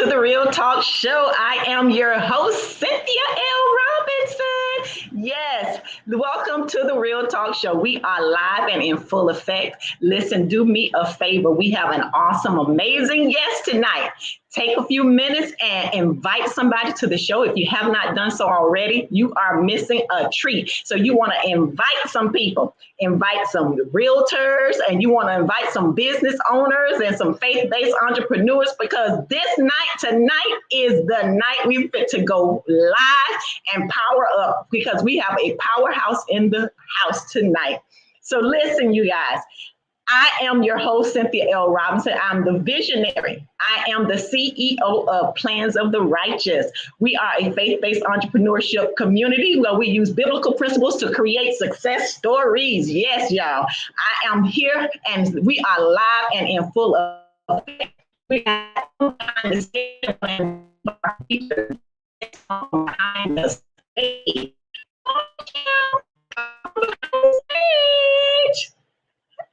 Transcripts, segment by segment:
the Real Talk Show. I am your host, Cynthia L. Robinson. Yes, welcome to the Real Talk Show. We are live and in full effect. Listen, do me a favor. We have an awesome, amazing guest tonight. Take a few minutes and invite somebody to the show. If you have not done so already, you are missing a treat. So you want to invite some people, invite some realtors, and you want to invite some business owners and some faith-based entrepreneurs, because tonight is the night we fit to go live and power up, because we have a powerhouse in the house tonight. So listen, you guys. I am your host, Cynthia L. Robinson. I'm the visionary. I am the CEO of Plans of the Righteous. We are a faith-based entrepreneurship community where we use biblical principles to create success stories. Yes, y'all. I am here and we are live and in full effect. We got behind the stage behind the stage.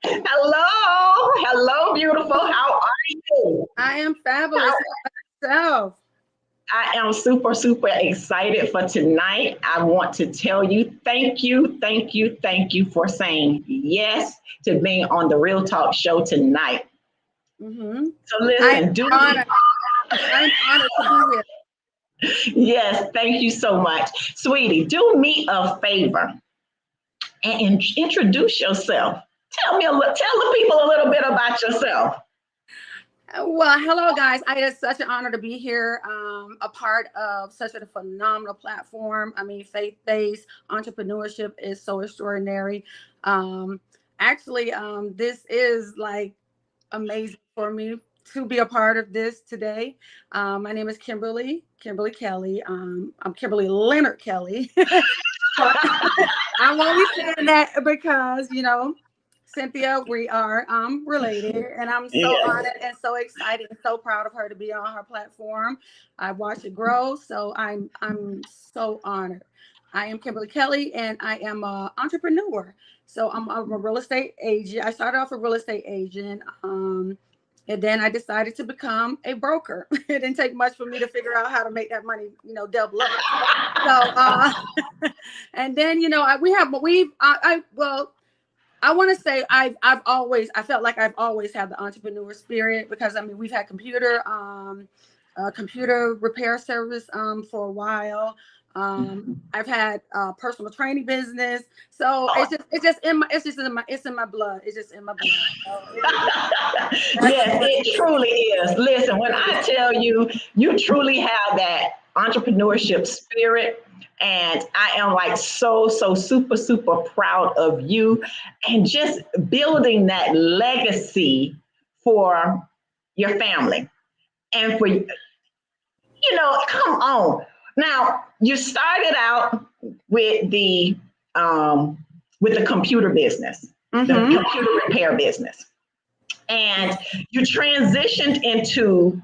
Hello, beautiful. How are you? I am fabulous. Myself. I am super excited for tonight. I want to tell you, thank you for saying yes to being on the Real Talk Show tonight. Mm-hmm. So listen, I'm honored to be here. Yes, thank you so much, sweetie. Do me a favor and introduce yourself. Tell the people a little bit about yourself. Well, hello, guys. It is such an honor to be here, a part of such a phenomenal platform. I mean, faith-based entrepreneurship is so extraordinary. This is like amazing for me to be a part of this today. My name is Kimberly Kelly. I'm Kimberly Leonard Kelly. I'm only saying that because, Cynthia, we are related, and I'm so honored and so excited and so proud of her to be on her platform. I watched it grow, so I'm so honored. I am Kimberly Kelly, and I am an entrepreneur. So I'm a real estate agent. I started off a real estate agent, and then I decided to become a broker. It didn't take much for me to figure out how to make that money, double up. So, and then I want to say I felt like I've always had the entrepreneur spirit, because we've had computer repair service for a while. I've had personal training business, so it's in my blood. It's just in my blood. Yes, it truly is. Listen, when I tell you, you truly have that entrepreneurship spirit. And I am like so super proud of you, and just building that legacy for your family. And for, come on. Now, you started out with the computer business, the computer repair business. And you transitioned into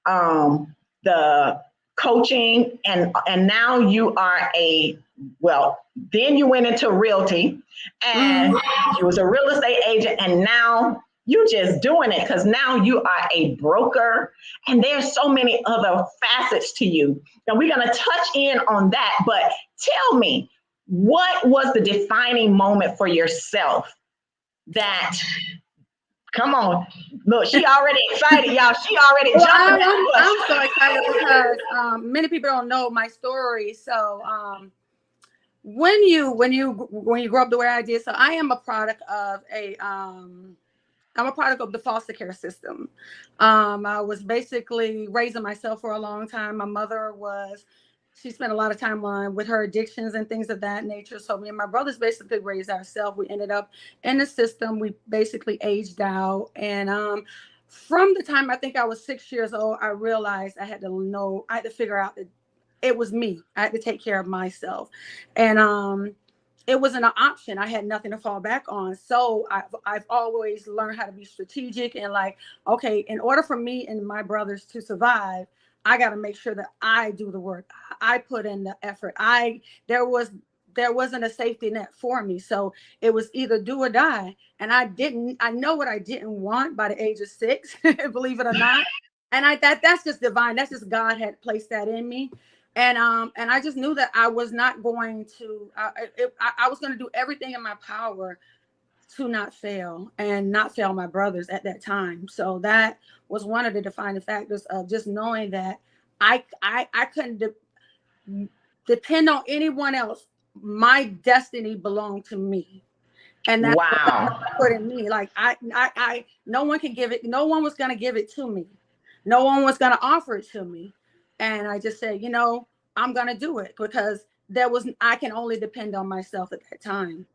the coaching, and now you are then you went into realty, and you was a real estate agent, and now you just doing it because now you are a broker, and there's so many other facets to you. Now we're going to touch in on that, but tell me, what was the defining moment for yourself that, come on, look, she already excited, y'all. She already jumping. I'm so excited because many people don't know my story. So when you grow up the way I did, so I am a product of the foster care system. I was basically raising myself for a long time. My mother she spent a lot of time with her addictions and things of that nature. So me and my brothers basically raised ourselves. We ended up in the system. We basically aged out. And from the time I think I was 6 years old, I realized I had to figure out that it was me. I had to take care of myself. And it wasn't an option. I had nothing to fall back on. So I've always learned how to be strategic and okay, in order for me and my brothers to survive, I got to make sure that I do the work. I put in the effort. There wasn't a safety net for me. So it was either do or die. And I know what I didn't want by the age of 6, believe it or not. And that's just divine. That's just God had placed that in me. And I just knew that I was not going to, I was going to do everything in my power to not fail and not fail my brothers at that time. So that was one of the defining factors of just knowing that I couldn't depend on anyone else. My destiny belonged to me. And that's what God Wow. put in me. Like no one can give it. No one was going to give it to me. No one was going to offer it to me. And I just said, I'm going to do it because I can only depend on myself at that time.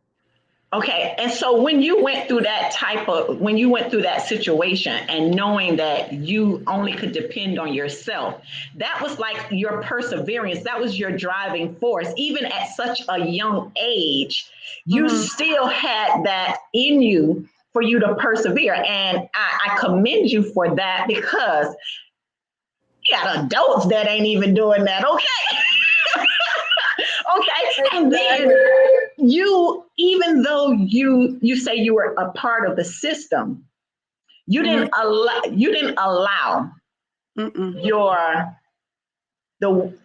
Okay. And so when you went through when you went through that situation and knowing that you only could depend on yourself, that was like your perseverance. That was your driving force. Even at such a young age, you still had that in you for you to persevere. And I commend you for that because you got adults that ain't even doing that. Okay. Okay. And then even though you say you were a part of the system, you didn't allow your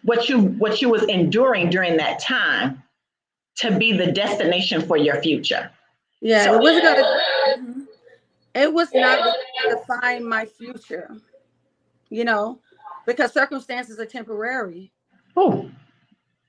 what you was enduring during that time to be the destination for your future. Yeah, So it was not going to define my future, because circumstances are temporary. oh,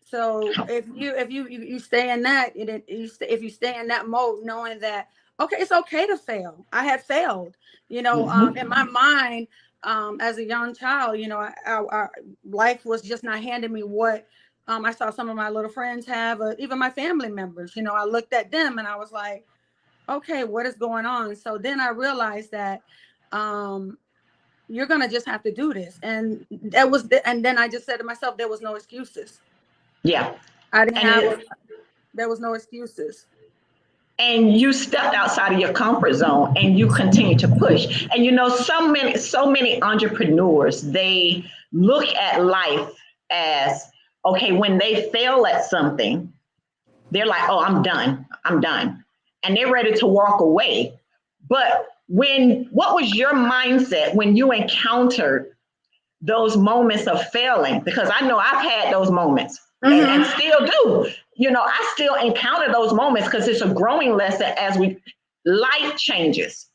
So if you stay in that, if you stay in that mode, knowing that okay, it's okay to fail. I had failed, in my mind, as a young child, our life was just not handing me what I saw some of my little friends have, even my family members. I looked at them and I was like, okay, what is going on? So then I realized that you're gonna just have to do this, and and then I just said to myself, there was no excuses. yeah. I didn't have. There was no excuses. And you stepped outside of your comfort zone and you continue to push. And so many entrepreneurs, they look at life as okay, when they fail at something, they're like, oh, I'm done. And they're ready to walk away. But what was your mindset when you encountered those moments of failing? Because I know I've had those moments and still do. I still encounter those moments because it's a growing lesson as life changes.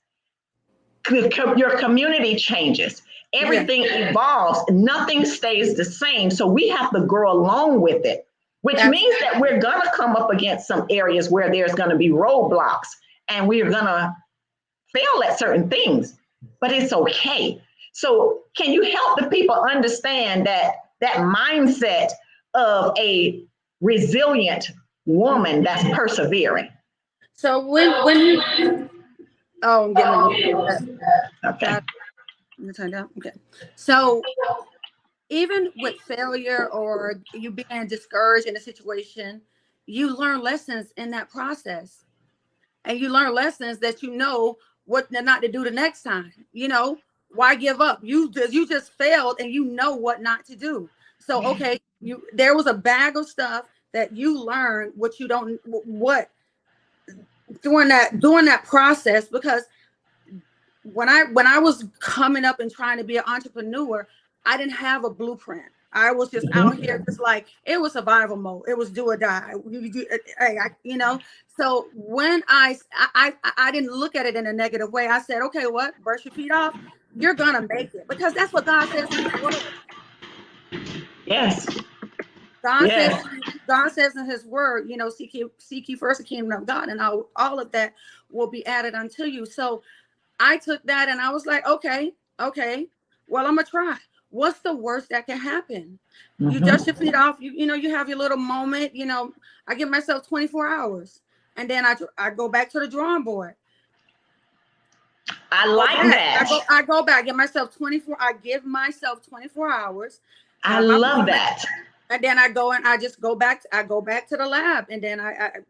Your community changes. Everything evolves. Nothing stays the same. So we have to grow along with it, which means that we're going to come up against some areas where there's going to be roadblocks and we're going to fail at certain things, but it's okay. So can you help the people understand that mindset of a resilient woman that's persevering? So when you I'm getting a little okay. I'm gonna turn down. Okay. So even with failure or you being discouraged in a situation, you learn lessons in that process. And you learn lessons that what not to do the next time. Why give up? You just failed and you know what not to do. So okay, there was a bag of stuff that you learned what you don't what during that process, because when I was coming up and trying to be an entrepreneur, I didn't have a blueprint. I was just out here, just like it was survival mode. It was do or die. So when I didn't look at it in a negative way. I said, okay, what? Brush your feet off. You're gonna make it, because that's what God says in His word. Yes. God says in His word, seek ye first the kingdom of God, and all of that will be added unto you. So I took that and I was like, okay, well, I'm gonna try. What's the worst that can happen? You dust your feet off. You have your little moment. I give myself 24 hours, and then I go back to the drawing board. I like that. I go back, give myself 24. I give myself 24 hours. I love that. And then I go and I just go back. I go back to the lab, and then and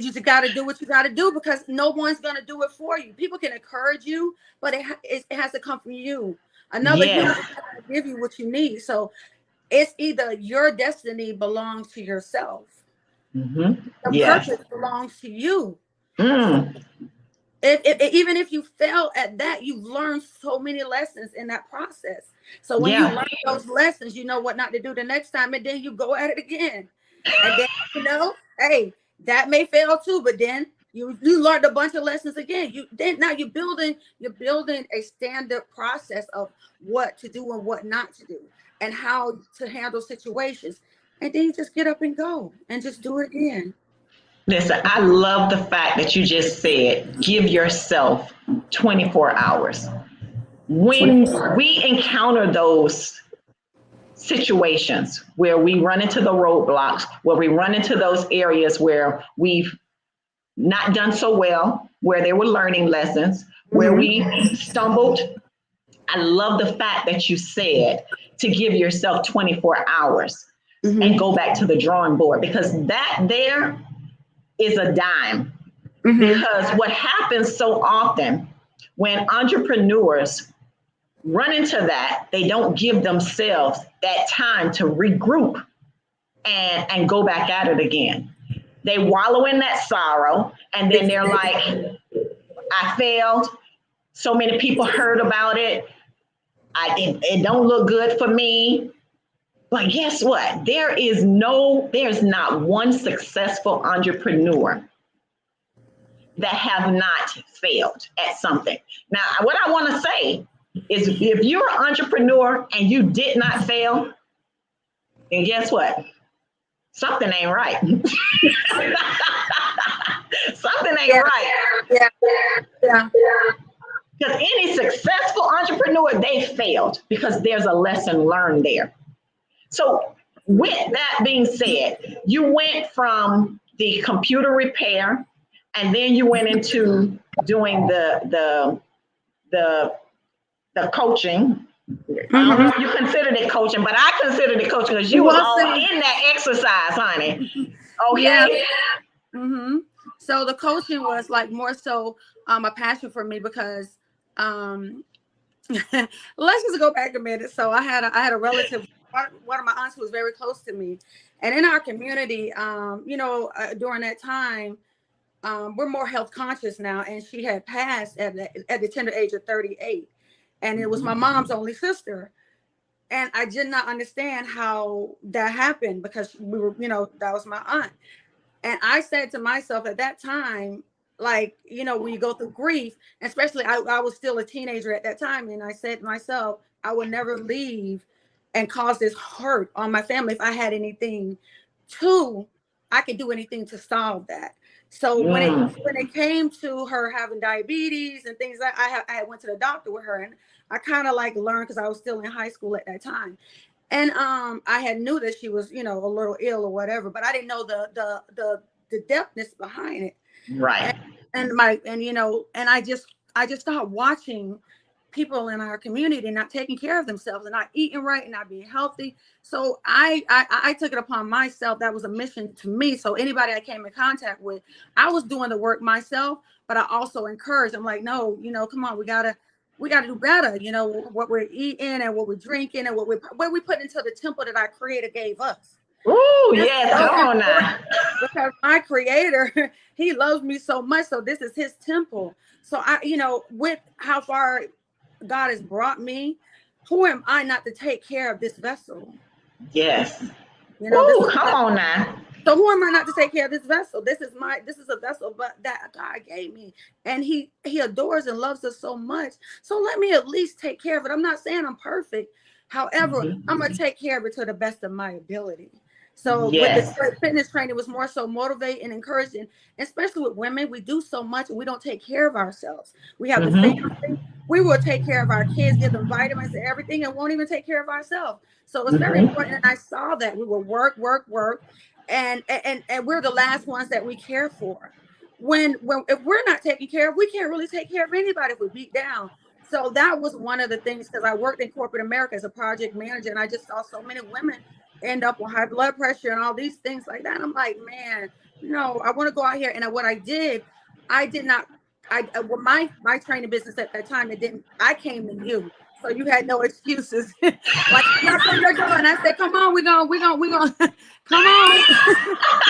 you just got to do what you got to do, because no one's going to do it for you. People can encourage you, but it has to come from you. Another human is going to give you what you need. So it's either your destiny belongs to yourself. The purpose belongs to you. Even if you fail at that, you've learned so many lessons in that process. So when you Yeah. learn those lessons, you know what not to do the next time, and then you go at it again. And then, hey, that may fail too, but then you learned a bunch of lessons again. Now you're building a standard process of what to do and what not to do, and how to handle situations. And then you just get up and go and just do it again. Listen, I love the fact that you just said, give yourself 24 hours. When 24. we encounter those situations where we run into the roadblocks, where we run into those areas where we've not done so well, where there were learning lessons, where we stumbled, I love the fact that you said to give yourself 24 hours and go back to the drawing board, because that there is a dime. Because what happens so often when entrepreneurs run into that, they don't give themselves that time to regroup and go back at it again. They wallow in that sorrow, and then they're like, I failed. So many people heard about it. It don't look good for me. But guess what? There's not one successful entrepreneur that have not failed at something. Now, what I want to say is, if you're an entrepreneur and you did not fail, then guess what? Something ain't right. Something ain't right. Yeah. Because any successful entrepreneur, they failed because there's a lesson learned there. So with that being said, you went from the computer repair, and then you went into doing the coaching. I don't know if you considered it coaching, but I considered it coaching because you was all in that exercise, honey. Okay. Yeah. So the coaching was like more so a passion for me, because let's just go back a minute. So I had a relative, one of my aunts, who was very close to me, and in our community, during that time, we're more health conscious now, and she had passed at the tender age of 38, and it was my mom's only sister. And I did not understand how that happened, because we were, that was my aunt. And I said to myself at that time, like, when you go through grief, especially I was still a teenager at that time. And I said to myself, I would never leave and cause this hurt on my family. If I had anything I could do anything to solve that. So when it came to her having diabetes and things, I went to the doctor with her, and I kind of like learned, because I was still in high school at that time. And I had knew that she was, a little ill or whatever, but I didn't know the depthness behind it. Right. And I just started watching people in our community not taking care of themselves and not eating right and not being healthy. So I took it upon myself. That was a mission to me. So anybody I came in contact with, I was doing the work myself, but I also encouraged. I'm like, no, come on, we gotta do better. What we're eating and what we're drinking and what we put into the temple that our Creator gave us. Oh yes, come on now. Because my Creator, He loves me so much. So this is His temple. So with how far God has brought me, who am I not to take care of this vessel? Yes. Come on now. So who am I not to take care of this vessel? This is a vessel, but that God gave me, and He adores and loves us so much. So let me at least take care of it. I'm not saying I'm perfect. However, I'm gonna take care of it to the best of my ability. So with the fitness training, was more so motivating and encouraging, especially with women. We do so much and we don't take care of ourselves. We have the family. We will take care of our kids, give them vitamins and everything, and won't even take care of ourselves. So it's very important. And I saw that we will work, and we're the last ones that we care for. When if we're not taken care of, we can't really take care of anybody if we're beat down. So that was one of the things, because I worked in corporate America as a project manager, and I just saw so many women end up with high blood pressure and all these things like that. And I'm like, man, no, I want to go out here. And what I did not, my training business at that time, I came to you. So you had no excuses. Like, that's what you're doing. I said, come on, we're gonna come on.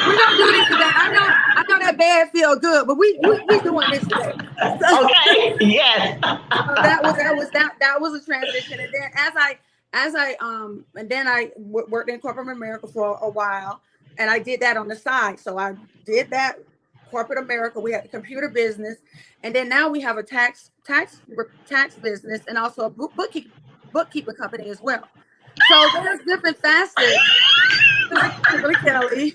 We're gonna do this today. I know that bad feel good, but we doing this today. So, Okay. Yes. that was a transition. And then I worked in corporate America for a while, and I did that on the side. So I did that corporate America. We had the computer business, and then now we have a tax business and also a bookkeeper company as well. So there's different facets. Kimberly Kelly.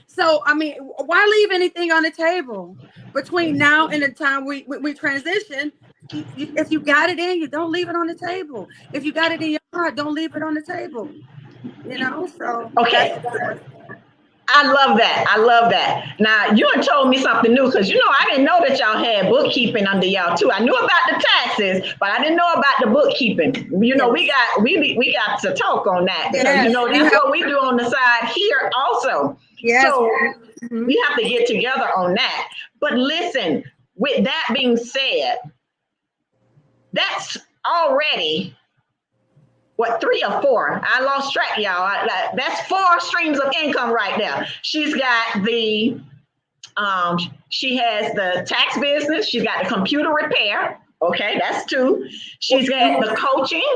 So I mean, why leave anything on the table between now and the time we transition? If you got it in you, don't leave it on the table. If you got it in your heart, don't leave it on the table. So Okay. I love that. I love that. Now you had told me something new because I didn't know that y'all had bookkeeping under y'all too. I knew about the taxes, but I didn't know about the bookkeeping. Yes. We got to talk on that because Yes. that's what we do on the side here also. Yes. So Mm-hmm. we have to get together on that. But listen, with that being said, that's already what, 3 or 4? I lost track, y'all. That's 4 streams of income right there. She's got she has the tax business. She's got the computer repair. Okay, that's 2. She's got the coaching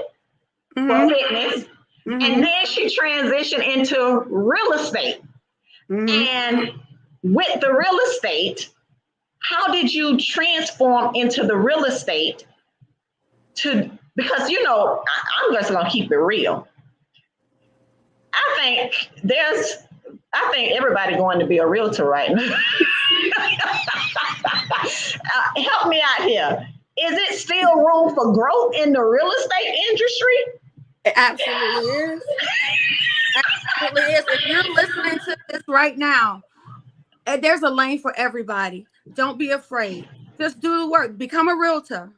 for fitness, and then she transitioned into real estate. And with the real estate, how did you transform into the real estate because I'm just gonna keep it real. I think everybody going to be a realtor right now. Help me out here. Is it still room for growth in the real estate industry? It absolutely is. Absolutely is. If you're listening to this right now, there's a lane for everybody. Don't be afraid. Just do the work. Become a realtor.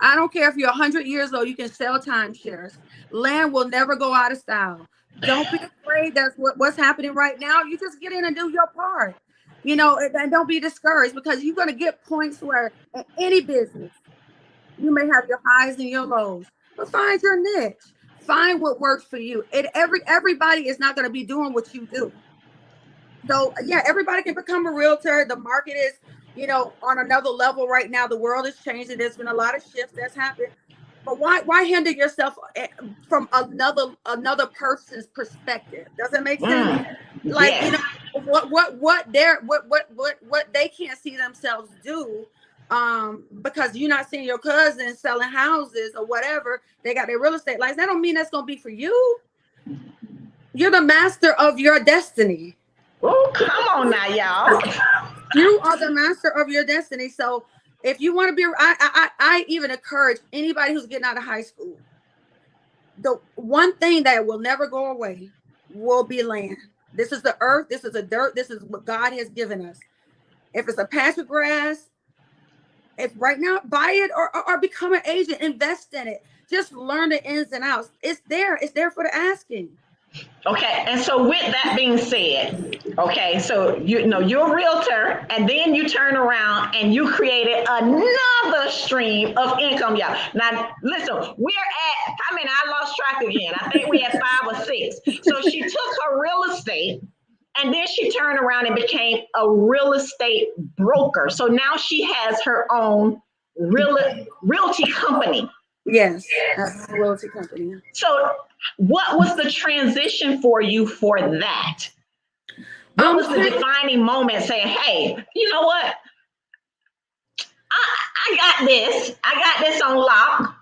I don't care if you're 100 years old, you can sell timeshares. Land will never go out of style. Don't be afraid. That's what's happening right now. You just get in and do your part. And don't be discouraged because you're going to get points where in any business, you may have your highs and your lows, but find your niche. Find what works for you. Everybody is not going to be doing what you do. So yeah, everybody can become a realtor. The market is, on another level right now. The world is changing. There's been a lot of shifts that's happened. But why hinder yourself from another person's perspective? Does it make sense? Like, Yes. what they can't see themselves do, because you're not seeing your cousins selling houses or whatever. They got their real estate license. That don't mean that's gonna be for you. You're the master of your destiny. Oh, come on now, y'all. You are the master of your destiny. So if you want to be, I even encourage anybody who's getting out of high school. The one thing that will never go away will be land. This is the earth. This is the dirt. This is what God has given us. If it's a patch of grass, if right now, buy it or become an agent, invest in it. Just learn the ins and outs. It's there. It's there for the asking. Okay, and so with that being said, okay, so you're a realtor, and then you turn around and you created another stream of income, y'all. Now, listen, I lost track again. I think we had 5 or 6. So she took her real estate, and then she turned around and became a real estate broker. So now she has her own realty company. Yes, a realty company. So what was the transition for you for that? What was the defining moment saying, hey, you know what? I got this. I got this on lock.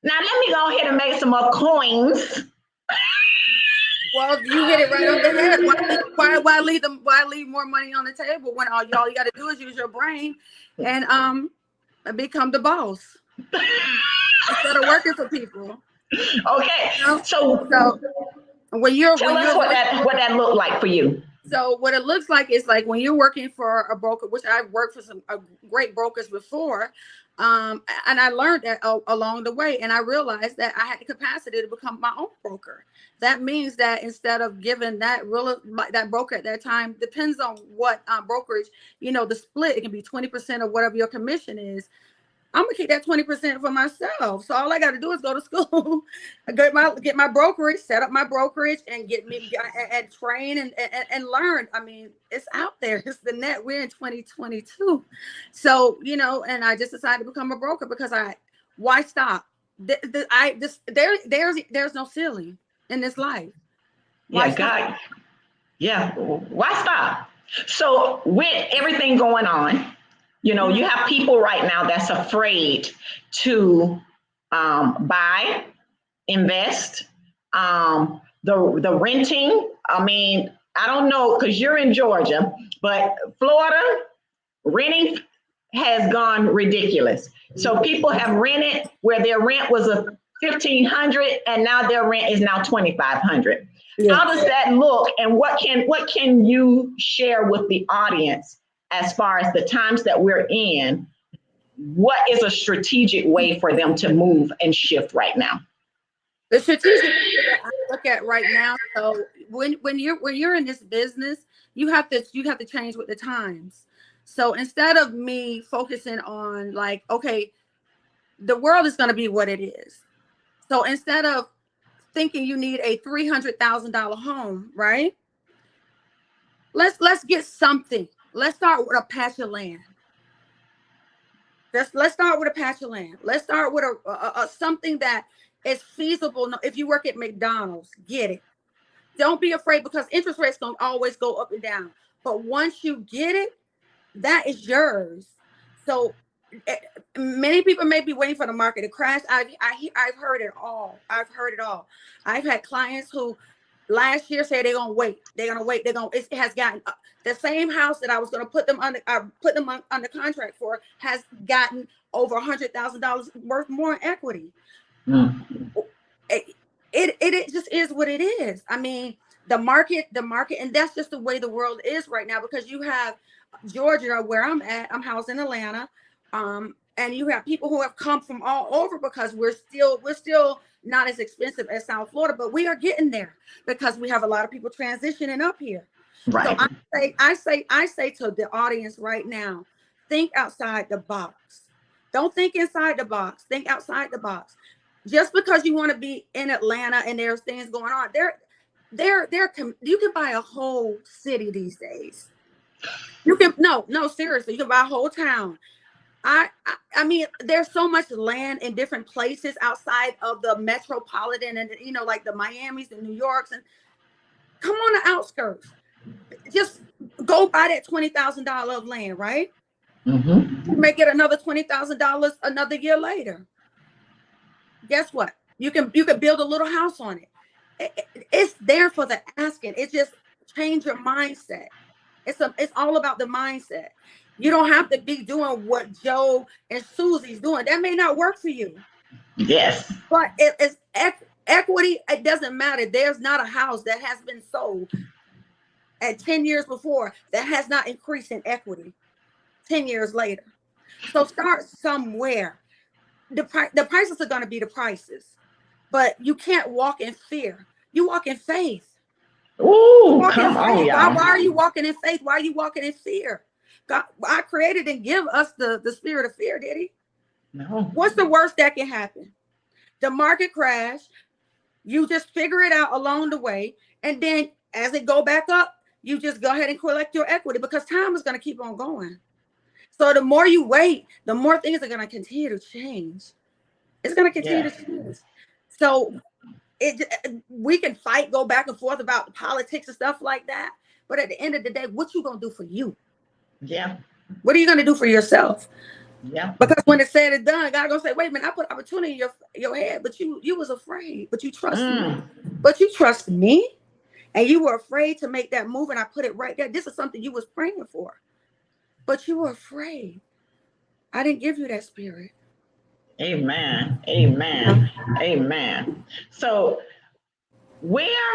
Now let me go ahead and make some more coins. Well, you hit it right on the head. Why leave more money on the table when all you got to do is use your brain and become the boss instead of working for people. Okay, so when you're tell us what that looked like for you. So what it looks like is like when you're working for a broker, which I've worked for some great brokers before, and I learned that along the way, and I realized that I had the capacity to become my own broker. That means that instead of giving that broker at that time, depends on what brokerage, the split, it can be 20% of whatever your commission is. I'm gonna keep that 20% for myself. So all I got to do is go to school, get my brokerage, set up my brokerage, and get me and train and learn. I mean, it's out there. It's the net. We're in 2022, so and I just decided to become a broker because why stop? There's no ceiling in this life. Why Yeah, stop? God. Yeah, why stop? So with everything going on, you have people right now that's afraid to buy, invest, the renting. I mean, I don't know because you're in Georgia, but Florida renting has gone ridiculous. So people have rented where their rent was a 1,500 and now their rent is now 2,500. Yeah. How does that look, and what can you share with the audience as far as the times that we're in? What is a strategic way for them to move and shift right now? The strategic that I look at right now. So when you're in this business, you have to change with the times. So instead of me focusing on like, okay, the world is going to be what it is. So instead of thinking you need a $300,000 home, right? Let's get something. Let's start with a patch of land. Let's start with a patch of land. Let's start with a something that is feasible. If you work at McDonald's, get it. Don't be afraid because interest rates don't always go up and down. But once you get it, that is yours. So many people may be waiting for the market to crash. I've heard it all. I've heard it all. I've had clients who last year said they're gonna wait. It has gotten the same house that I was gonna put them under under contract for has gotten over $100,000 worth more in equity. It just is what it is. I mean, the market, and that's just the way the world is right now because you have Georgia, where I'm at. I'm housed in Atlanta, and you have people who have come from all over because we're still not as expensive as South Florida, but we are getting there because we have a lot of people transitioning up here. Right. So I say to the audience right now, think outside the box. Don't think inside the box. Think outside the box. Just because you want to be in Atlanta and there's things going on, you can buy a whole city these days. You can seriously, you can buy a whole town. I mean, there's so much land in different places outside of the metropolitan and like the Miamis and New Yorks, and come on the outskirts. Just go buy that $20,000 of land, right? Mm-hmm. You may get another $20,000 another year later. Guess what? You can build a little house on it. It's there for the asking. It's just change your mindset. It's all about the mindset. You don't have to be doing what Joe and Susie's doing. That may not work for you. Yes. But it's equity. It doesn't matter. There's not a house that has been sold at 10 years before that has not increased in equity 10 years later. So start somewhere. The prices are going to be the prices, but you can't walk in fear. You walk in faith. Ooh, come on, y'all. Why are you walking in faith? Why are you walking in fear? God, I created and give us the spirit of fear, did he? No. What's the worst that can happen? The market crash. You just figure it out along the way. And then as it go back up, you just go ahead and collect your equity because time is going to keep on going. So the more you wait, the more things are going to continue to change. It's going to continue to change. So we can fight, go back and forth about the politics and stuff like that. But at the end of the day, what you going to do for you? Yeah. What are you going to do for yourself? Yeah. Because when it's said and done, God gonna say, wait a minute, I put opportunity in your head, but you was afraid, but you trust me. But you trust me, and you were afraid to make that move, and I put it right there. This is something you was praying for, but you were afraid. I didn't give you that spirit. Amen. Amen. Amen. So where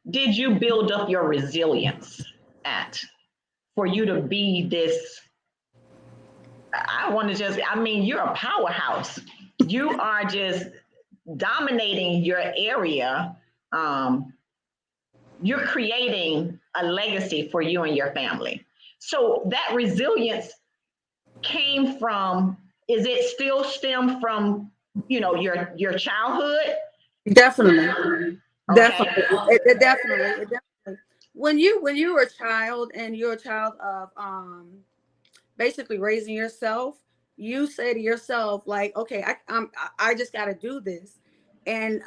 did you build up your resilience at for you to be this? You're a powerhouse. You are just dominating your area. You're creating a legacy for you and your family. So that resilience came from is it still stem from, your childhood? Definitely. Okay. Definitely. It definitely. When you were a child and you're a child of basically raising yourself, you say to yourself like, okay, I just got to do this, and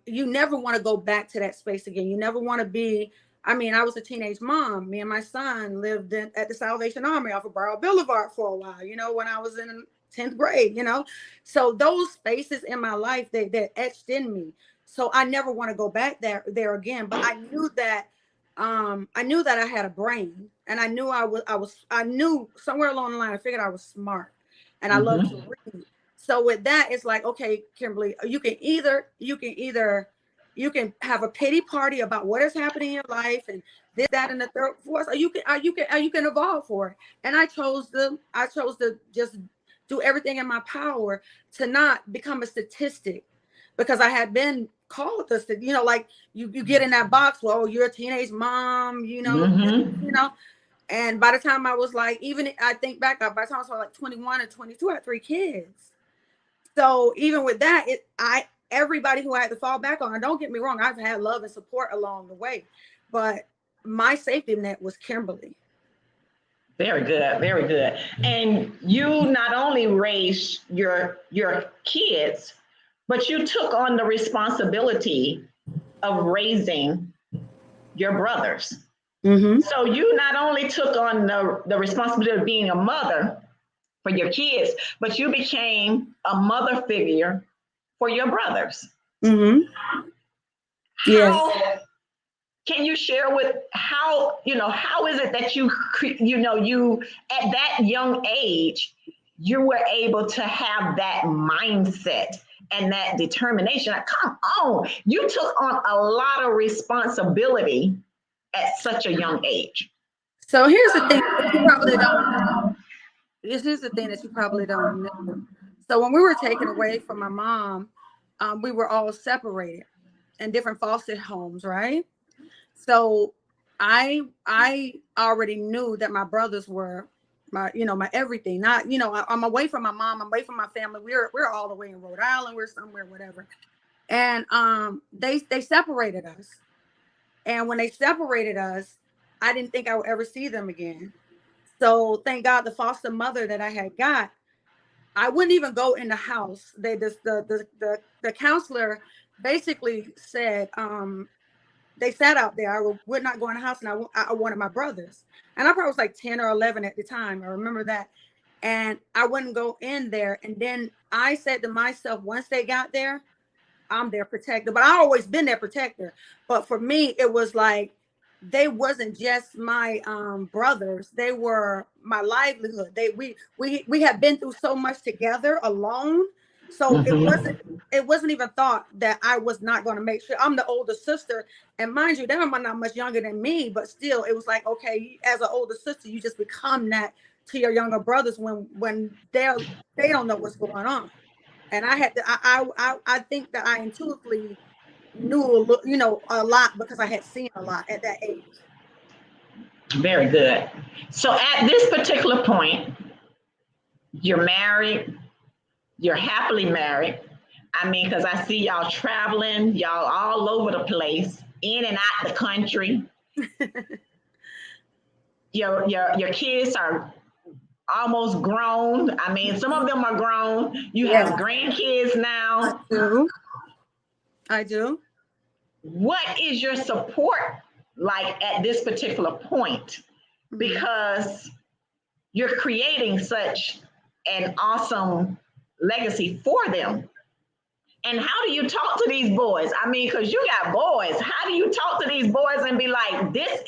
you never want to go back to that space again. You never want to be. I mean, I was a teenage mom. Me and my son lived at the Salvation Army off of Borough Boulevard for a while. When I was in 10th grade. So those spaces in my life that etched in me. So I never want to go back there again. But I knew that I had a brain, and I knew somewhere along the line I figured I was smart, and I love to Mm-hmm. read. So with that, it's like, okay, Kimberly, you can have a pity party about what is happening in your life and this, that, and the third, fourth, or you can evolve for it. And I chose to just do everything in my power to not become a statistic, because I had been called this, like you get in that box. Well, you're a teenage mom, Mm-hmm. and by the time I was like, even I think back, by the time I was like 21 and 22, I had 3 kids. So even with that, everybody who I had to fall back on, and don't get me wrong, I've had love and support along the way, but my safety net was Kimberly. Very good, very good. And you not only raised your kids, but you took on the responsibility of raising your brothers. Mm-hmm. So you not only took on the responsibility of being a mother for your kids, but you became a mother figure for your brothers. Mm-hmm. Yes. How can you share with how is it that you at that young age you were able to have that mindset and that determination? Like, come on, you took on a lot of responsibility at such a young age. So here's the thing that you probably don't. Here's the thing that you probably don't know. So when we were taken away from my mom, we were all separated in different foster homes, right? So I already knew that my brothers were my everything. Not, I'm away from my mom, I'm away from my family. We're all the way in Rhode Island, we're somewhere, whatever. And they separated us. And when they separated us, I didn't think I would ever see them again. So thank God the foster mother that I had got, I wouldn't even go in the house. They just the counselor basically said, they sat out there. would not go in the house, and I wanted my brothers. And I probably was like 10 or 11 at the time. I remember that. And I wouldn't go in there. And then I said to myself, once they got there, I'm their protector. But I always been their protector. But for me, it was like they wasn't just my brothers. They were my livelihood. We had been through so much together alone. So it wasn't Mm-hmm. it wasn't even thought that I was not going to make sure. I'm the older sister. And mind you, they were not much younger than me, but still it was like, okay, as an older sister, you just become that to your younger brothers when they don't know what's going on. And I had to, I think that I intuitively knew a lot because I had seen a lot at that age. Very good. So at this particular point, you're married, you're happily married. I mean, because I see y'all traveling, y'all all over the place, in and out the country. Your kids are almost grown. I mean, some of them are grown. You Yes, have grandkids I now. do. I do. What is your support like at this particular point? Mhm. Because you're creating such an awesome legacy for them. And how do you talk to these boys? I mean, because you got boys. How do you talk to these boys and be like, this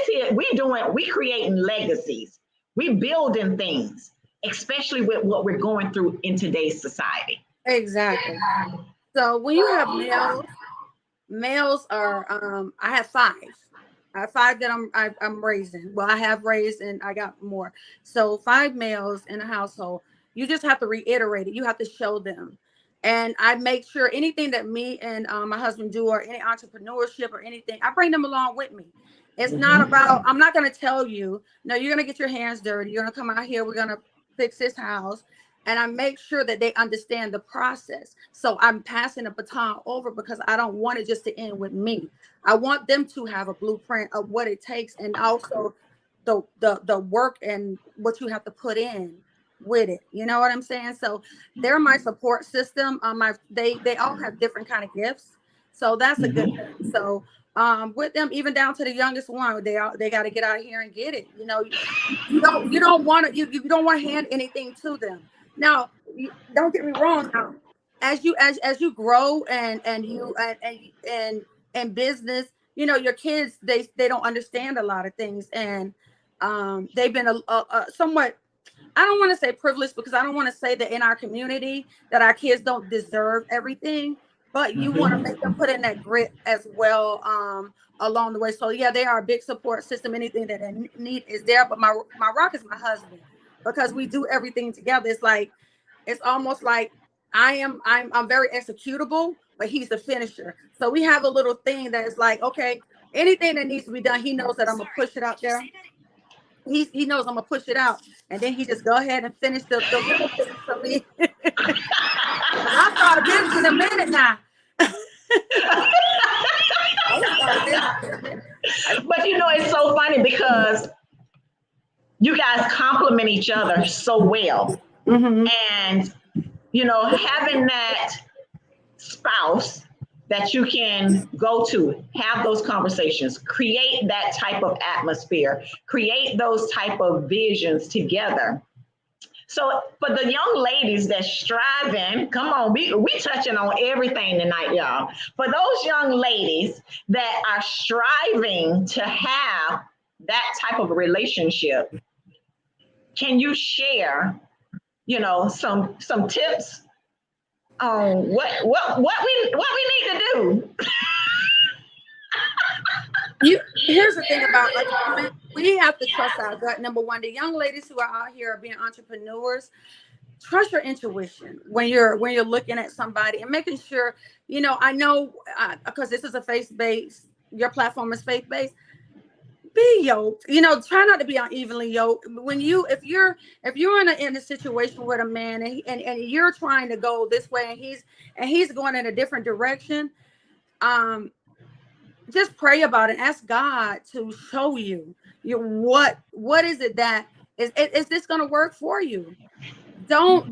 here, we creating legacies. We building things, especially with what we're going through in today's society. Exactly. So when you have males are I have five. I have five that I'm raising. Well, I have raised and I got more. So five males in a household. You just have to reiterate it. You have to show them. And I make sure anything that me and my husband do, or any entrepreneurship or anything, I bring them along with me. It's not about, Mm-hmm. I'm not going to tell you, no, you're going to get your hands dirty. You're going to come out here. We're going to fix this house. and I make sure that they understand the process. So I'm passing the baton over because I don't want it just to end with me. I want them to have a blueprint of what it takes, and also the work and what you have to put in with it. You know what I'm saying? So they're my support system. They all have different kind of gifts, so that's a good thing. So with them, even down to the youngest one, they got to get out here and get it. You know, you don't want to you don't want to hand anything to them. Now, don't get me wrong. Now, as you grow and you and business, you know, your kids, they don't understand a lot of things, and they've been a somewhat, I don't want to say privileged, because I don't want to say that in our community that our kids don't deserve everything, but you want to make them put in that grit as well along the way. So yeah, they are a big support system. Anything that they need is there. But my rock is my husband, because we do everything together. It's almost like I'm very executable, but he's the finisher. So we have a little thing that is like, okay, anything that needs to be done, he knows that I'm gonna push it out there. He knows I'm gonna push it out, and then he just go ahead and finish the little things for me. I started business in a minute now. But you know, it's so funny because you guys complement each other so well. And you know, having that spouse that you can go to, have those conversations, create that type of atmosphere, create those type of visions together. So for the young ladies that's striving, come on, we touching on everything tonight, y'all. For those young ladies that are striving to have that type of relationship, can you share, you know, some tips on what we need to do? Here's the thing about, like, we have to trust our gut. Number one, the young ladies who are out here are being entrepreneurs, trust your intuition when you're looking at somebody and making sure, you know, I know because this is a faith-based, your platform is faith-based, be yoked, you know, try not to be unevenly yoked. When if you're in a situation with a man and you're trying to go this way and he's going in a different direction, just pray about it. Ask God to show you what is it that is this going to work for you. Don't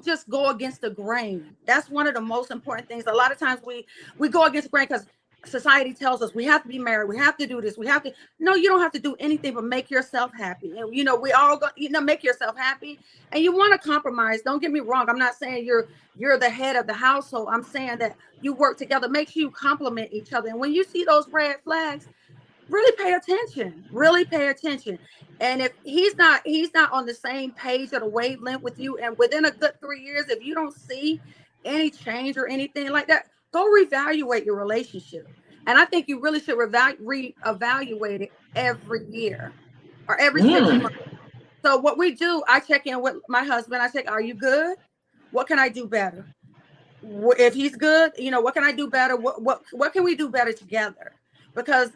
just go against the grain. That's one of the most important things. A lot of times we go against the grain because society tells us we have to be married, we have to do this, we have to. No, you don't have to do anything but make yourself happy. And you know, we all go, you know, make yourself happy. And you want to compromise. Don't get me wrong. I'm not saying you're the head of the household. I'm saying that you work together. Make sure you complement each other. And when you see those red flags, really pay attention. Really pay attention. And if he's not on the same page or the wavelength with you, and within a good 3 years, if you don't see any change or anything like that, go reevaluate your relationship. And I think you really should reevaluate it every year or every 6 months. So what we do, I check in with my husband. I say, are you good? What can I do better? If he's good, you know, what can I do better? What can we do better together? Because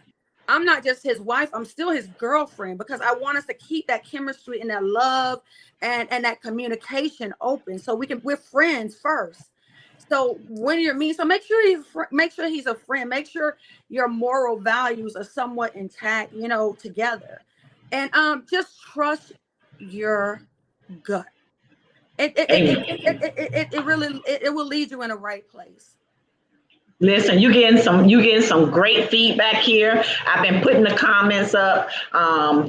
I'm not just his wife, I'm still his girlfriend, because I want us to keep that chemistry and that love and that communication open, so we're friends first. So when you're so make sure he's a friend. Make sure your moral values are somewhat intact, you know, together. And just trust your gut. It really will lead you in the right place. Listen, you getting some great feedback here. I've been putting the comments up.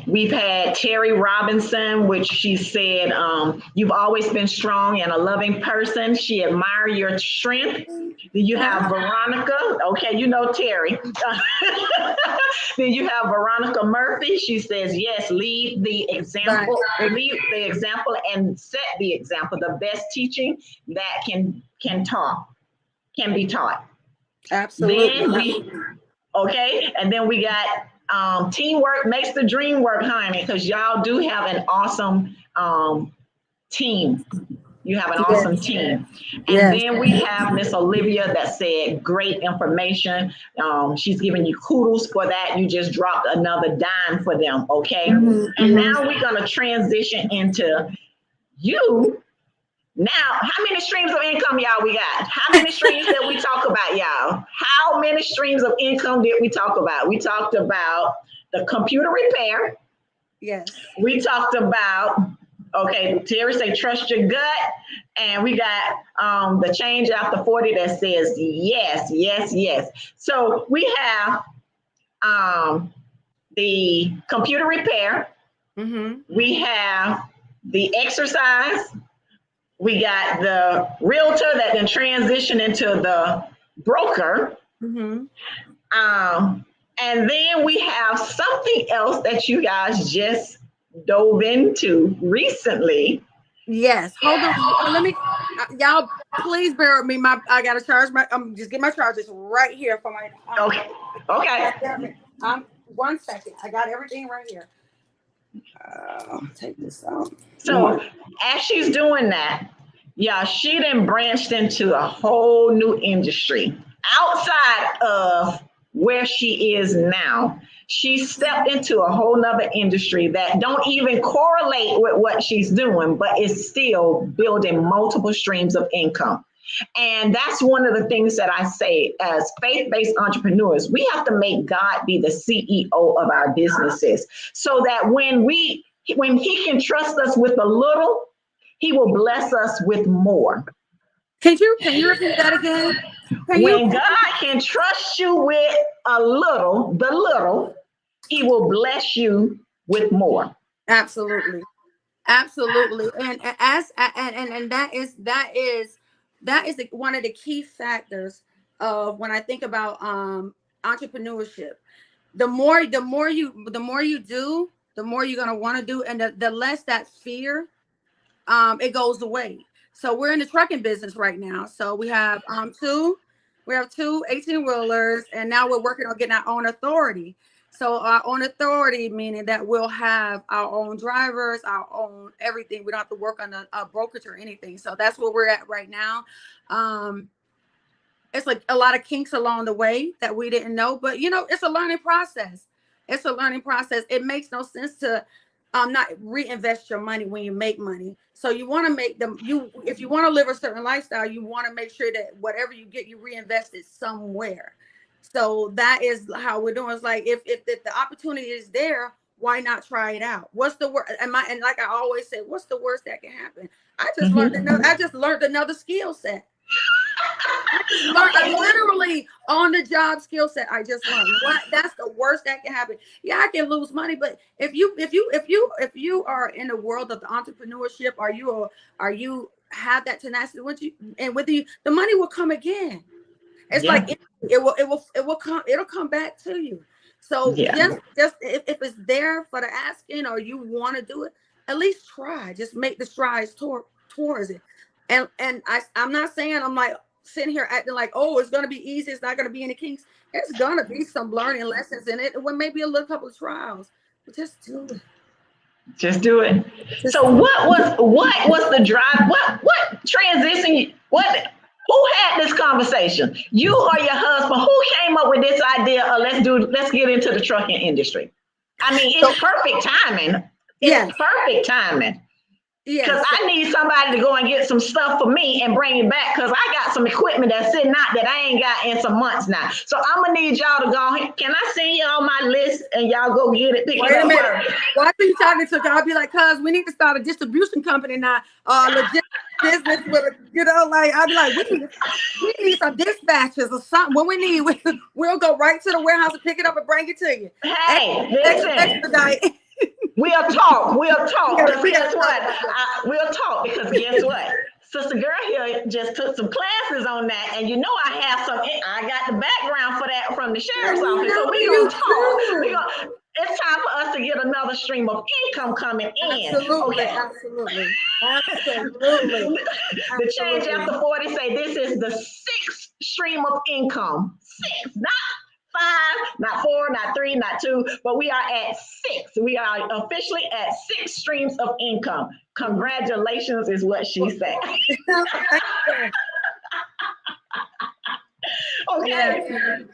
We've had Terry Robinson, which she said, you've always been strong and a loving person. She admired your strength. You have Veronica. Okay, you know Terry. Then you have Veronica Murphy. She says, yes, lead the example, lead the example and set the example. The best teaching that can be taught. Absolutely. And then we got teamwork makes the dream work, honey, because y'all do have an awesome team. You have an awesome team. And then we have Miss Olivia that said great information. She's giving you kudos for that. You just dropped another dime for them, okay? And now we're going to transition into You now, how many streams of income, y'all, we got? How many streams did we talk about, y'all? How many streams of income did we talk about? We talked about the computer repair. Yes. We talked about, okay, Terry say trust your gut. And we got the change after 40 that says yes, yes, yes. So we have the computer repair. Mm-hmm. We have the exercise. We got the realtor that then transitioned into the broker. Mm-hmm. And then we have something else that you guys just dove into recently. Yes. Hold on. Let me, y'all, please bear with me. I gotta charge my. Just get my charges right here for my. Okay. Okay. 1 second. I got everything right here. Take this out. So as she's doing that, yeah, she then branched into a whole new industry outside of where she is now. She stepped into a whole nother industry that don't even correlate with what she's doing, but is still building multiple streams of income. And that's one of the things that I say as faith-based entrepreneurs, we have to make God be the CEO of our businesses so that when he can trust us with a little, he will bless us with more. Can you repeat that again? When God can trust you with a little, the little, he will bless you with more. Absolutely. Absolutely. And that is one of the key factors of when I think about entrepreneurship. The more you do, the more you're gonna want to do, and the less that fear it goes away. So we're in the trucking business right now. So we have two 18-wheelers, and now we're working on getting our own authority. So our own authority, meaning that we'll have our own drivers, our own everything. We don't have to work on a brokerage or anything. So that's where we're at right now. It's like a lot of kinks along the way that we didn't know, but it's a learning process. It's a learning process. It makes no sense to not reinvest your money when you make money. So you want to make them if you want to live a certain lifestyle, you want to make sure that whatever you get, you reinvest it somewhere. So that is how we're doing. It's like if the opportunity is there, why not try it out? What's the worst? And like I always say, what's the worst that can happen? I just learned another skill set. I literally on the job skill set. I just learned that's the worst that can happen. Yeah, I can lose money, but if you are in the world of the entrepreneurship, are you have that tenacity with you, and with you, the money will come again. It's like it'll come back to you. So just if it's there for the asking, or you want to do it, at least try. Just make the strides towards it. And I'm not saying I'm like sitting here acting like, oh, it's gonna be easy, it's not gonna be any kinks. It's gonna be some learning lessons in it, when maybe a little couple of trials. But just do it. Just do it. So what was the drive? What transition? Who had this conversation? You or your husband? Who came up with this idea of let's get into the trucking industry? I mean, it's perfect timing. It's perfect timing. Because I need somebody to go and get some stuff for me and bring it back, because I got some equipment that's sitting out that I ain't got in some months now. So I'm gonna need y'all to go ahead. Can I send you on my list and y'all go get it? Wait a minute. Why are you talking to? I'll be like, cuz we need to start a distribution company now. Legit business with I'll be like, we need some dispatches or something. When we need, we'll go right to the warehouse and pick it up and bring it to you. Hey, listen. We'll talk. Because guess what? We'll talk because guess what? Sister Girl here just took some classes on that, and I have some. I got the background for that from the sheriff's office. So we're gonna talk. It's time for us to get another stream of income coming in. Absolutely. The change after 40 say this is the sixth stream of income. Six, not 5, not 4, not 3, not 2, but we are at 6. We are officially at 6 streams of income. Congratulations is what she said. Okay.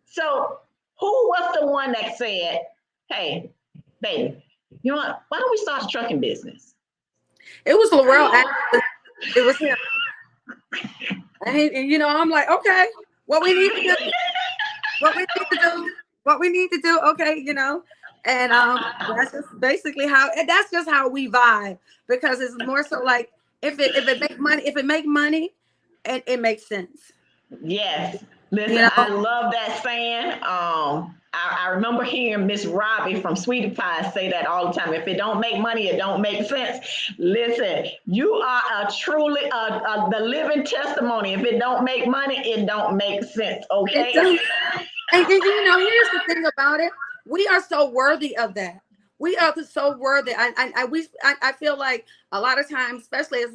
So who was the one that said, hey, baby, you know what? Why don't we start a trucking business? It was Laurel. It was him. And I'm like, okay, what we need to do, what we need to do, what we need to do. Okay, and that's just basically and that's just how we vibe, because it's more so like if it make money, it makes sense. Yes. Listen, I love that saying. I remember hearing Miss Robbie from Sweetie Pie say that all the time. If it don't make money, it don't make sense. Listen, you are a truly the living testimony. If it don't make money, it don't make sense. Okay. And here's the thing about it. We are so worthy of that. We are so worthy. I feel like a lot of times, especially as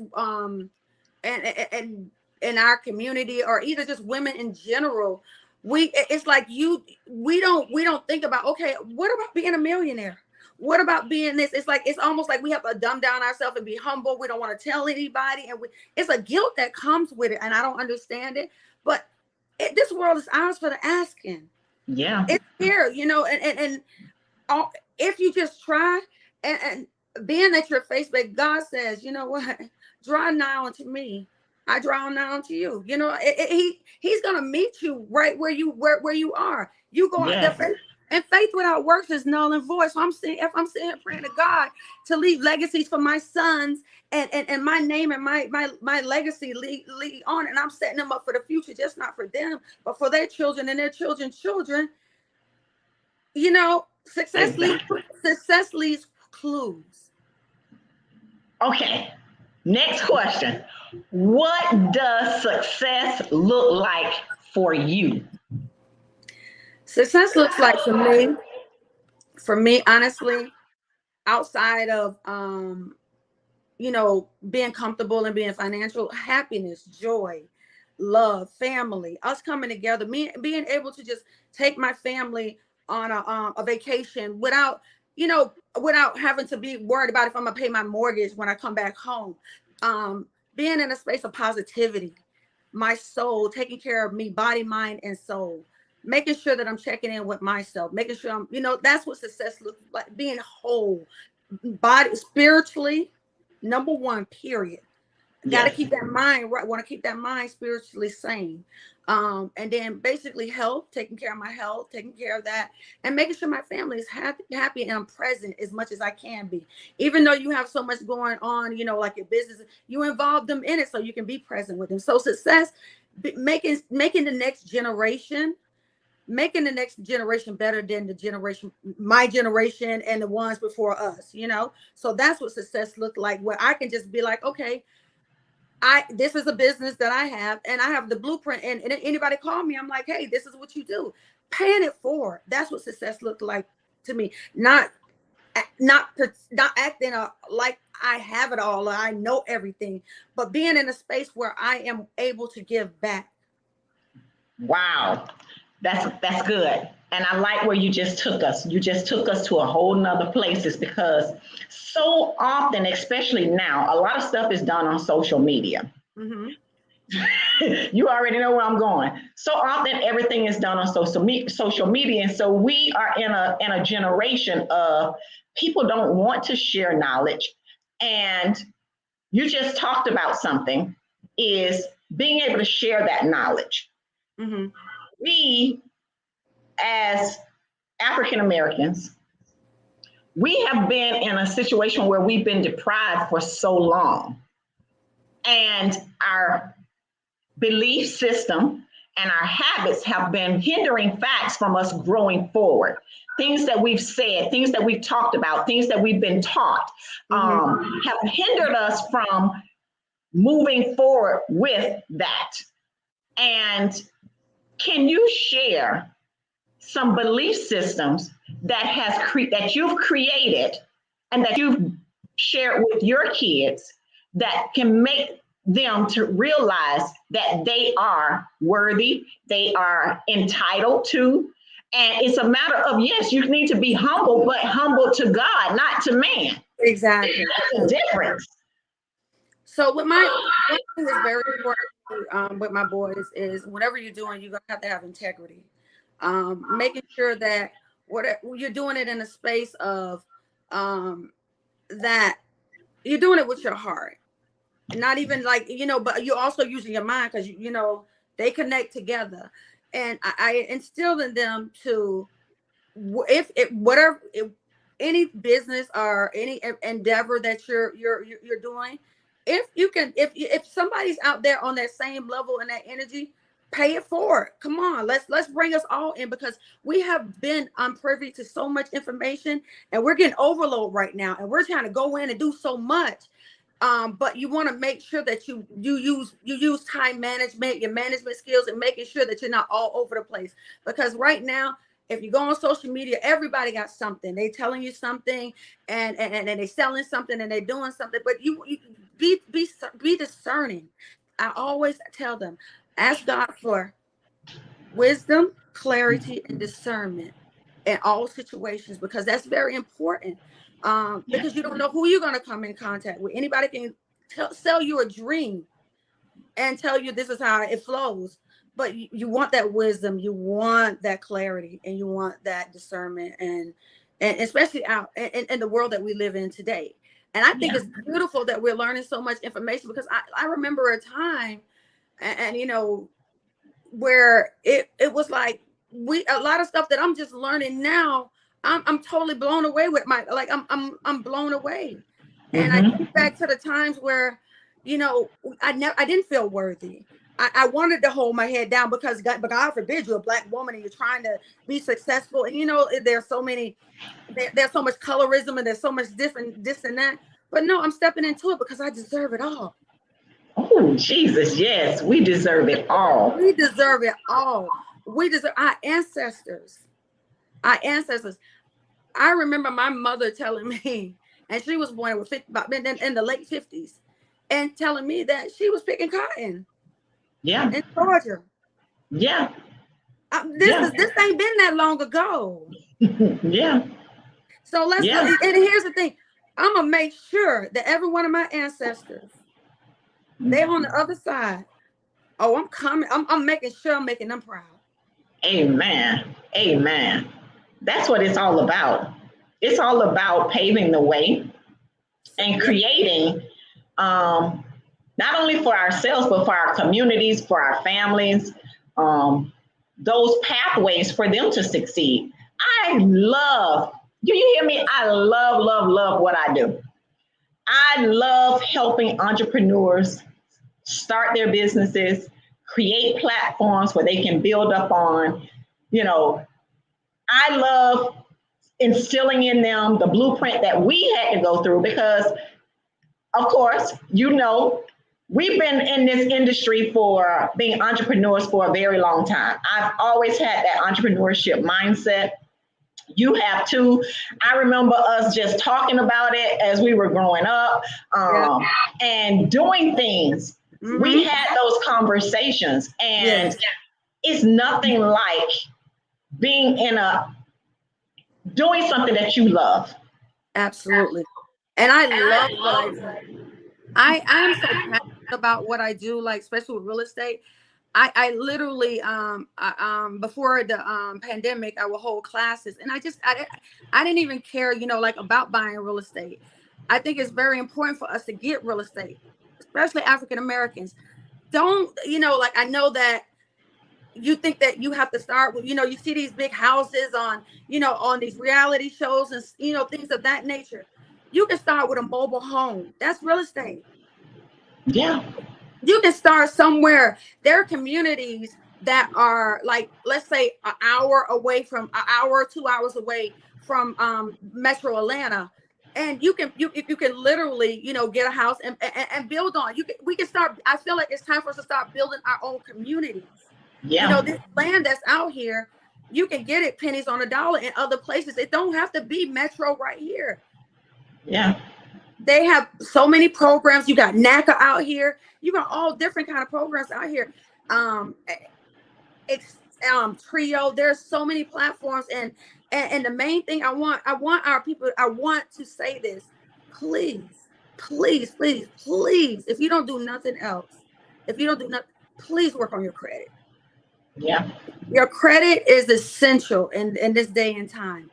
and in our community, or either just women in general, it's like we don't think about, okay, what about being a millionaire? What about being this? It's almost like we have to dumb down ourselves and be humble. We don't want to tell anybody, and it's a guilt that comes with it, and I don't understand it. But this world is ours for the asking. Yeah, it's here, and if you just try, and being that you're faced, but God says, you know what, draw nigh unto me, I draw nigh unto you. He's gonna meet you right where you are. You go out there, and faith without works is null and void. So I'm sitting here praying to God to leave legacies for my sons, and my name and my legacy lead on, and I'm setting them up for the future, just not for them, but for their children and their children's children. Success leaves clues. Okay. Next question. What does success look like for you? Success looks like for me, honestly, outside of being comfortable and being financial, happiness, joy, love, family, us coming together, me being able to just take my family on a vacation without having to be worried about if I'm gonna pay my mortgage when I come back home. Being in a space of positivity, my soul, taking care of me, body, mind, and soul, making sure that I'm checking in with myself, making sure I'm, that's what success looks like, being whole, body, spiritually, number one, period. Got to keep that mind right. Want to keep that mind spiritually sane. And then basically health, taking care of my health, taking care of that, and making sure my family is happy and I'm present as much as I can be. Even though you have so much going on, like your business, you involve them in it so you can be present with them. So success, making the next generation better than my generation and the ones before us, So that's what success looked like, where I can just be like, okay, this is a business that I have, and I have the blueprint, and anybody call me, I'm like, hey, this is what you do. Paying it forward. That's what success looked like to me. Not acting like I have it all, or I know everything, but being in a space where I am able to give back. Wow. That's good. And I like where you just took us. You just took us to a whole nother places, because so often, especially now, a lot of stuff is done on social media. Mm-hmm. You already know where I'm going. So often everything is done on social media. And so we are in a generation of people don't want to share knowledge. And you just talked about something, is being able to share that knowledge. Mm-hmm. We, as African Americans, we have been in a situation where we've been deprived for so long. And our belief system and our habits have been hindering facts from us growing forward. Things that we've said, things that we've talked about, things that we've been taught, have hindered us from moving forward with that. And can you share some belief systems that you've created and that you've shared with your kids that can make them to realize that they are worthy, they are entitled to, and it's a matter of, yes, you need to be humble, but humble to God, not to man. Exactly. That's the difference. So one thing that's very important with my boys is, whatever you're doing, you're gonna have to have integrity. Making sure that whatever you're doing it in a space of that you're doing it with your heart, not even like, but you're also using your mind, because they connect together. And I instilled in them to, if it whatever if, any business or any endeavor that you're doing, if you can, if somebody's out there on that same level and that energy, pay it forward. Come on, let's bring us all in, because we have been unprivy to so much information, and we're getting overload right now, and we're trying to go in and do so much. But you want to make sure that you use time management, your management skills, and making sure that you're not all over the place. Because right now, if you go on social media, everybody got something. They telling you something, and they selling something, and they doing something. But you be discerning. I always tell them, ask God for wisdom, clarity, and discernment in all situations, because that's very important. Because you don't know who you're going to come in contact with. Anybody can sell you a dream and tell you this is how it flows, but you want that wisdom, you want that clarity, and you want that discernment, and especially out in the world that we live in today. And I think it's beautiful that we're learning so much information, because I remember a time, and where it was like, a lot of stuff that I'm just learning now, I'm totally blown away with I'm blown away. And I think back to the times where, I didn't feel worthy. I wanted to hold my head down, because God forbid you're a Black woman and you're trying to be successful. And there's so much colorism, and there's so much different this and that. But no, I'm stepping into it because I deserve it all. Oh, Jesus, yes, we deserve it all. We deserve it all. We deserve our ancestors. Our ancestors. I remember my mother telling me, and she was born with in the late 50s, and telling me that she was picking cotton. Yeah. In Georgia. Yeah. This ain't been that long ago. Yeah. So let's and here's the thing. I'm gonna make sure that every one of my ancestors, they're on the other side. Oh, I'm coming. I'm making sure I'm making them proud. Amen. Amen. That's what it's all about. It's all about paving the way and creating, not only for ourselves, but for our communities, for our families, those pathways for them to succeed. I love, do you hear me? I love, love, love what I do. I love helping entrepreneurs start their businesses, create platforms where they can build up on. I love instilling in them the blueprint that we had to go through, because, of course, we've been in this industry for being entrepreneurs for a very long time. I've always had that entrepreneurship mindset. You have too. I remember us just talking about it as we were growing up, and doing things. We had those conversations, and it's nothing like being doing something that you love. Absolutely. And I love what I do. I'm so passionate about what I do, like especially with real estate. I literally before the pandemic, I would hold classes, and I didn't even care, like about buying real estate. I think it's very important for us to get real estate, especially African Americans. Don't, like, I know that you think that you have to start with, you see these big houses on, on these reality shows and, things of that nature. You can start with a mobile home. That's real estate. Yeah. You can start somewhere. There are communities that are like, let's say an hour or 2 hours away from Metro Atlanta. And you can literally, get a house and build on. We can start. I feel like it's time for us to start building our own communities. Yeah. This land that's out here, you can get it pennies on a dollar in other places. It don't have to be Metro right here. Yeah. They have so many programs. You got NACA out here. You got all different kind of programs out here. Trio. There's so many platforms, and the main thing I want our people. I want to say this, please, please, please, please. If you don't do nothing else, please work on your credit. Yeah. Your credit is essential in this day and time.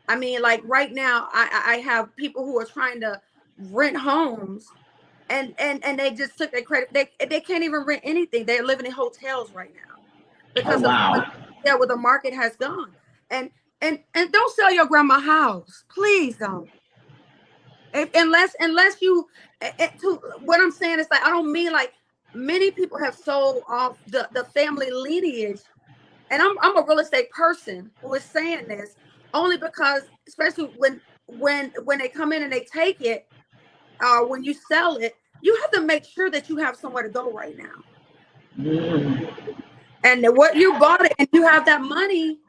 I mean, like right now, I have people who are trying to rent homes, and they just took their credit. They can't even rent anything. They're living in hotels right now Oh, because of wow. where the market has gone. And and don't sell your grandma house, please don't. Unless you to what I'm saying is, like, I don't mean like many people have sold off the family lineage, and I'm a real estate person who is saying this only because, especially when they come in and they take it, when you sell it, you have to make sure that you have somewhere to go right now. Mm. And what you bought it, and you have that money,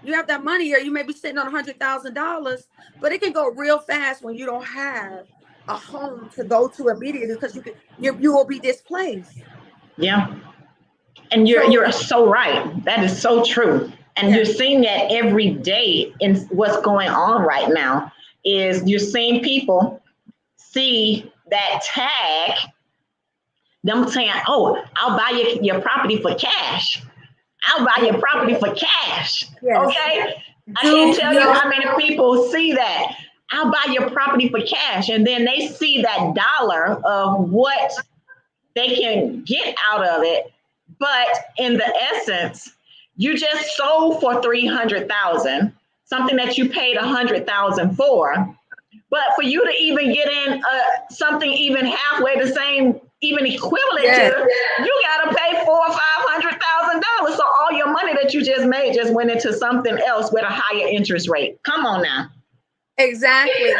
or you may be sitting on $100,000, but it can go real fast when you don't have a home to go to immediately, because you will be displaced. Yeah. And So you're so right. That is so true. And yeah, you're seeing that every day in what's going on right now is you're seeing people see that tag, them saying, oh, I'll buy your property for cash. I'll buy yeah, your property for cash. yes. Okay. I can't Do tell you your how many people see that. I'll buy your property for cash. And then they see that dollar of what they can get out of it. But in the essence, you just sold for 300,000, something that you paid 100,000 for. But for you to even get in something even halfway the same, even equivalent yes, to, you gotta pay $400,000 or $500,000. So all your money that you just made just went into something else with a higher interest rate. Come on now. exactly.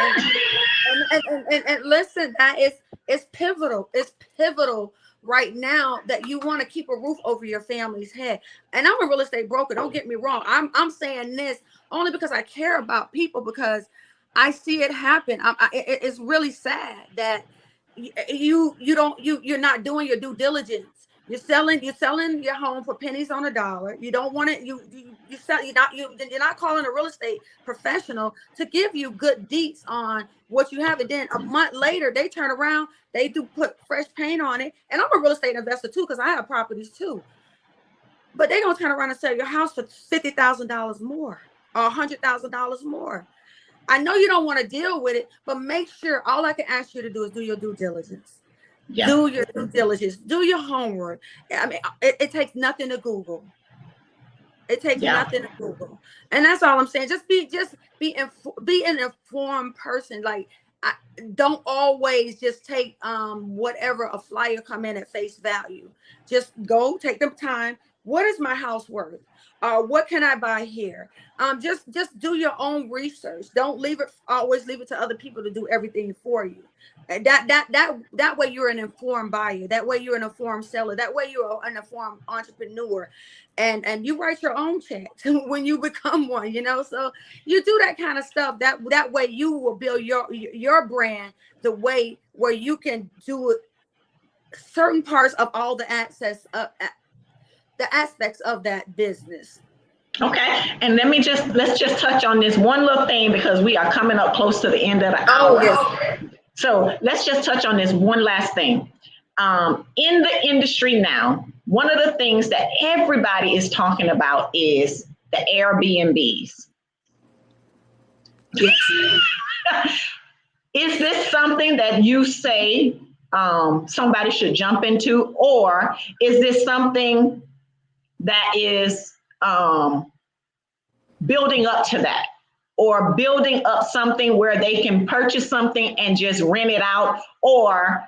And listen, that is, it's pivotal. It's pivotal right now that you want to keep a roof over your family's head. And I'm a real estate broker. Don't get me wrong. I'm saying this only because I care about people, because I see it happen. It's really sad that you're not doing your due diligence. You're selling your home for pennies on a dollar. You don't want it. You sell. You're not calling a real estate professional to give you good deets on what you have. And then a month later, they turn around, they do put fresh paint on it. And I'm a real estate investor too, because I have properties too. But they're gonna turn around and sell your house for $50,000 more, or $100,000 more. I know you don't want to deal with it, but make sure, all I can ask you to do is do your due diligence. Yeah. Do your due diligence. Do your homework. I mean, it takes nothing to Google. It takes Yeah. nothing to Google, and that's all I'm saying. Be an informed person. Like, I don't always just take whatever a flyer come in at face value. Just go take the time. What is my house worth? What can I buy here? Just do your own research. Don't always leave it to other people to do everything for you. And that way you're an informed buyer. That way you're an informed seller. That way you're an informed entrepreneur, and you write your own checks when you become one. So you do that kind of stuff. That way you will build your brand the way where you can do certain parts of all the aspects of that business. Okay. And let's just touch on this one little thing because we are coming up close to the end of the Oh hour. yes. So let's just touch on this one last thing. In the industry now, one of the things that everybody is talking about is the Airbnbs. Yes. Is this something that you say somebody should jump into, or is this something that is building up to that, or building up something where they can purchase something and just rent it out? Or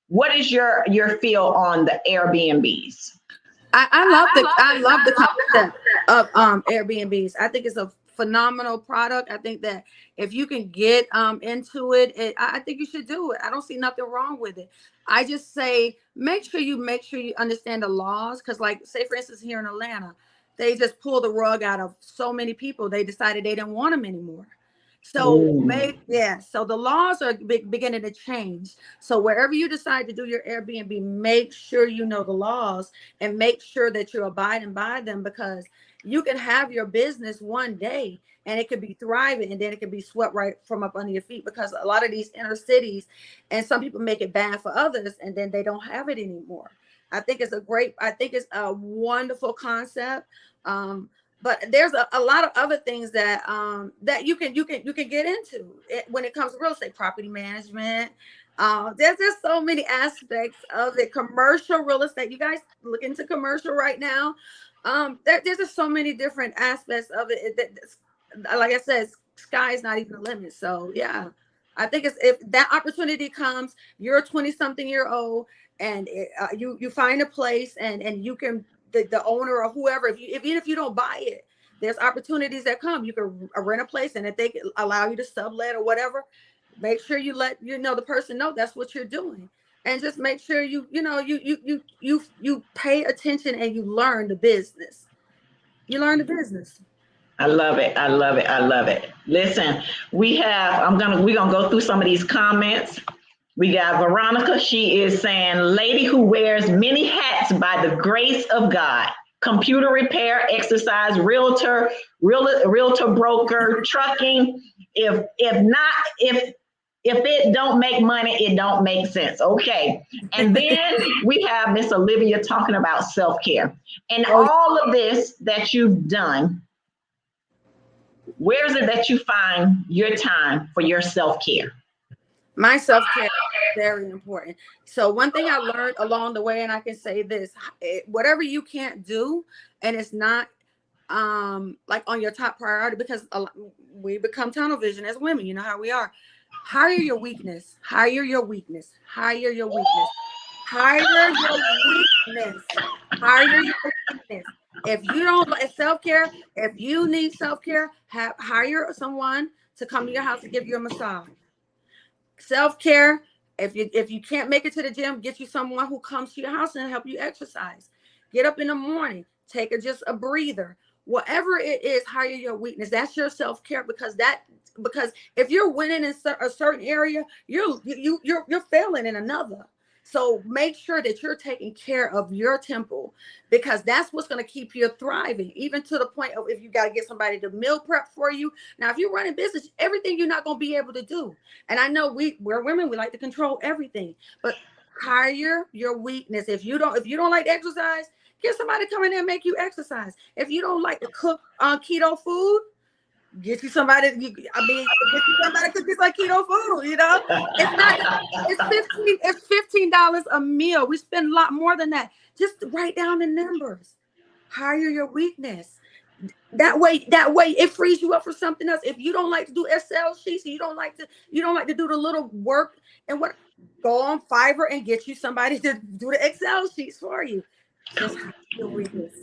what is your feel on the Airbnbs? I love the concept of Airbnbs. I think it's a phenomenal product. I think that if you can get into it, I think you should do it. I don't see nothing wrong with it. I just say make sure you understand the laws, because, like, say for instance, here in Atlanta, they just pulled the rug out of so many people. They decided they didn't want them anymore. So Ooh. so the laws are beginning to change. So wherever you decide to do your Airbnb, make sure you know the laws and make sure that you're abiding by them, because you can have your business one day and it could be thriving, and then it can be swept right from up under your feet, because a lot of these inner cities, and some people make it bad for others, and then they don't have it anymore. I think it's a wonderful concept. Um, But there's a lot of other things that that you can get into when it comes to real estate, property management. There's just so many aspects of it. Commercial real estate. You guys look into commercial right now. There's just so many different aspects of it. Like I said, sky is not even the limit. So yeah, I think it's if that opportunity comes, you're a 20-something-year-old, and you find a place, and you can the owner or whoever, even if you don't buy it, there's opportunities that come. You can rent a place, and if they allow you to sublet or whatever, make sure you let the person know that's what you're doing, and just make sure you pay attention and you learn the business. You learn the business. I love it. I love it. I love it. Listen, we're gonna go through some of these comments. We got Veronica. She is saying, lady who wears many hats by the grace of God. Computer repair, exercise, realtor broker, trucking. If it don't make money, it don't make sense. Okay. And then we have Miss Olivia talking about self-care. And all of this that you've done, where is it that you find your time for your self-care? My self-care is very important. So one thing I learned along the way, and I can say this, whatever you can't do, and it's not like on your top priority, because we become tunnel vision as women. You know how we are. Hire your weakness. Hire your weakness. Hire your weakness. Hire your weakness. Hire your weakness. If you don't like self-care, if you need self-care, hire someone to come to your house to give you a massage. Self-care, if you can't make it to the gym, get you someone who comes to your house and help you exercise. Get up in the morning, take just a breather. Whatever it is, hire your weakness. That's your self-care, because if you're winning in a certain area, you're failing in another. So make sure that you're taking care of your temple, because that's what's going to keep you thriving, even to the point of if you got to get somebody to meal prep for you. Now, if you're running business, everything you're not going to be able to do. And I know we're women, we like to control everything, but hire your weakness. If you don't like to exercise, get somebody to come in there and make you exercise. If you don't like to cook keto food, get you somebody. Get you somebody to cook this like keto food. It's $15 a meal. We spend a lot more than that. Just write down the numbers. Hire your weakness. That way it frees you up for something else. If you don't like to do Excel sheets, you don't like to do the little work and what, go on Fiverr and get you somebody to do the Excel sheets for you. Just hire your weakness.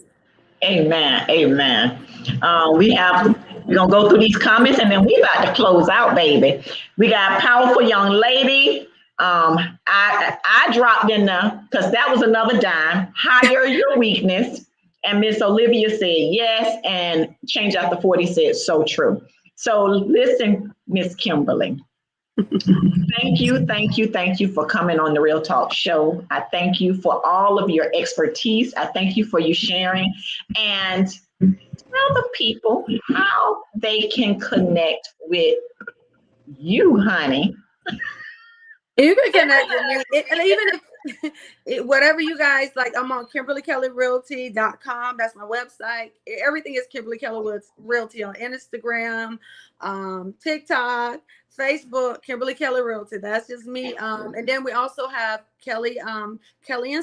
Amen. Amen. We're gonna go through these comments, and then we about to close out, baby. We got powerful young lady. I dropped in there because that was another dime. Hire your weakness. And Miss Olivia said yes, and Change After 40 said so true. So listen, Miss Kimberly. Thank you for coming on the Real Talk Show. I thank you for all of your expertise. I thank you for you sharing, and tell the people how they can connect with you, honey. You can connect with me, and even if whatever you guys like, I'm on KimberlyKellyRealty.com. That's my website. Everything is Kimberly Kelly Realty on Instagram, TikTok, Facebook, Kimberly Kelly Realty. That's just me. And then we also have Kelly and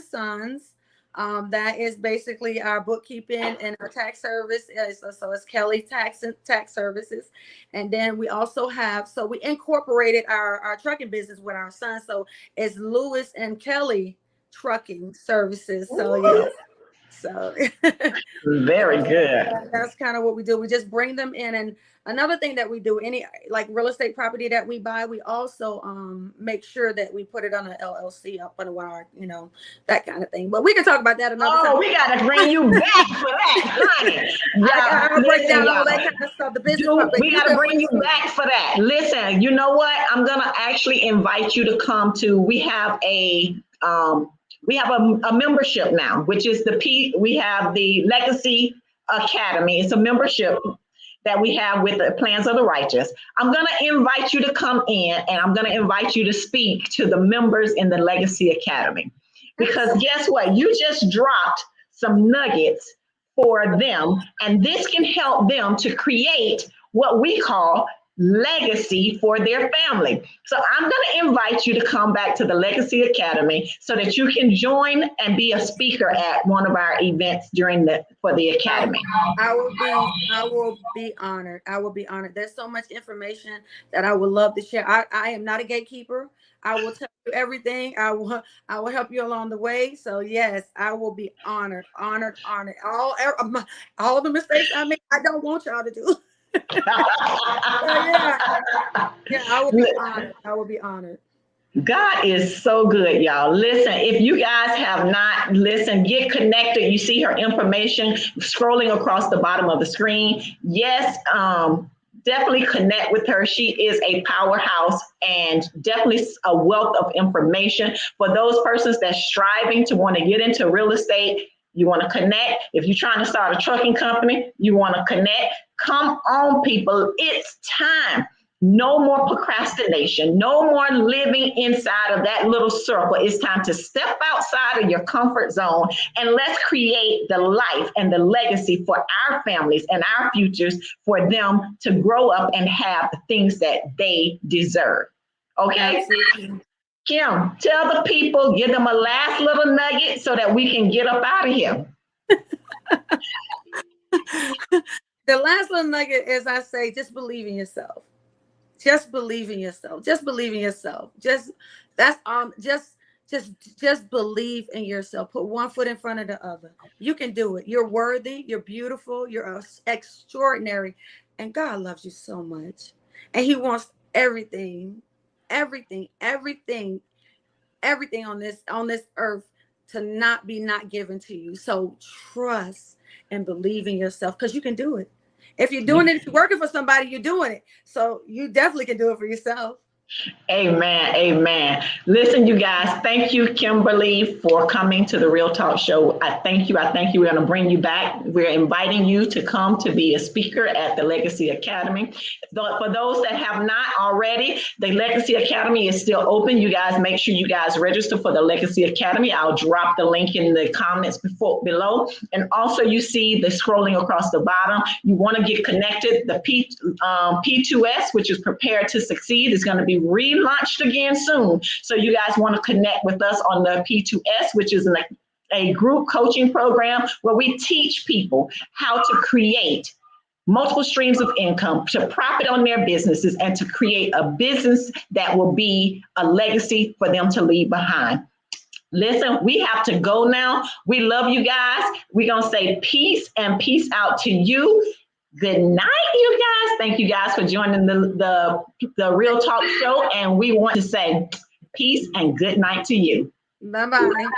Sons. That is basically our bookkeeping and our tax service. So it's Kelly Tax Services. And then we also have, so we incorporated our trucking business with our son. So it's Lewis and Kelly Trucking Services. So yeah. So very good. That's kind of what we do. We just bring them in. And another thing that we do, any like real estate property that we buy, we also make sure that we put it on an LLC up on our, that kind of thing. But we can talk about that another time. We got to bring you back for that, honey. I'll break down all that kind of stuff. The business. We got to bring you back for that. Listen, you know what? I'm gonna actually invite you to come to. We have a membership now, which is we have the Legacy Academy. It's a membership that we have with the Plans of the Righteous. I'm going to invite you to come in, and I'm going to invite you to speak to the members in the Legacy Academy. Because guess what? You just dropped some nuggets for them. And this can help them to create what we call legacy for their family. So I'm going to invite you to come back to the Legacy Academy so that you can join and be a speaker at one of our events for the academy. I will be honored. I will be honored. There's so much information that I would love to share. I am not a gatekeeper. I will tell you everything. I will help you along the way. So yes, I will be honored, honored, honored. All of the mistakes I make, I don't want y'all to do. Yeah, yeah, I will be honored. I will be honored. God is so good, y'all. Listen, if you guys have not listened, get connected. You see her information scrolling across the bottom of the screen. Yes, definitely connect with her. She is a powerhouse and definitely a wealth of information for those persons that's striving to want to get into real estate. You want to connect. If you're trying to start a trucking company, you want to connect. Come on, people. It's time. No more procrastination. No more living inside of that little circle. It's time to step outside of your comfort zone and let's create the life and the legacy for our families and our futures for them to grow up and have the things that they deserve. Okay? Absolutely. Kim, tell the people, give them a last little nugget so that we can get up out of here. The last little nugget is I say, just believe in yourself. Just believe in yourself. Just believe in yourself. Just believe in yourself. Put one foot in front of the other. You can do it. You're worthy. You're beautiful. You're extraordinary. And God loves you so much. And He wants everything, everything, everything, everything on this earth to not be not given to you. So trust and believe in yourself because you can do it. If you're doing it, if you're working for somebody, you're doing it. So you definitely can do it for yourself. Amen. Amen. Listen, you guys, thank you, Kimberly, for coming to the Real Talk Show. I thank you. I thank you. We're going to bring you back. We're inviting you to come to be a speaker at the Legacy Academy. For those that have not already, the Legacy Academy is still open. You guys make sure you guys register for the Legacy Academy. I'll drop the link in the comments below. And also you see the scrolling across the bottom. You want to get connected. The P2S, which is Prepared to Succeed, is going to be relaunched again soon. So you guys want to connect with us on the P2S, which is a group coaching program where we teach people how to create multiple streams of income, to profit on their businesses, and to create a business that will be a legacy for them to leave behind. Listen, we have to go now. We love you guys. We're going to say peace and peace out to you. Good night, you guys. Thank you guys for joining the Real Talk Show. And we want to say peace and good night to you. Bye-bye.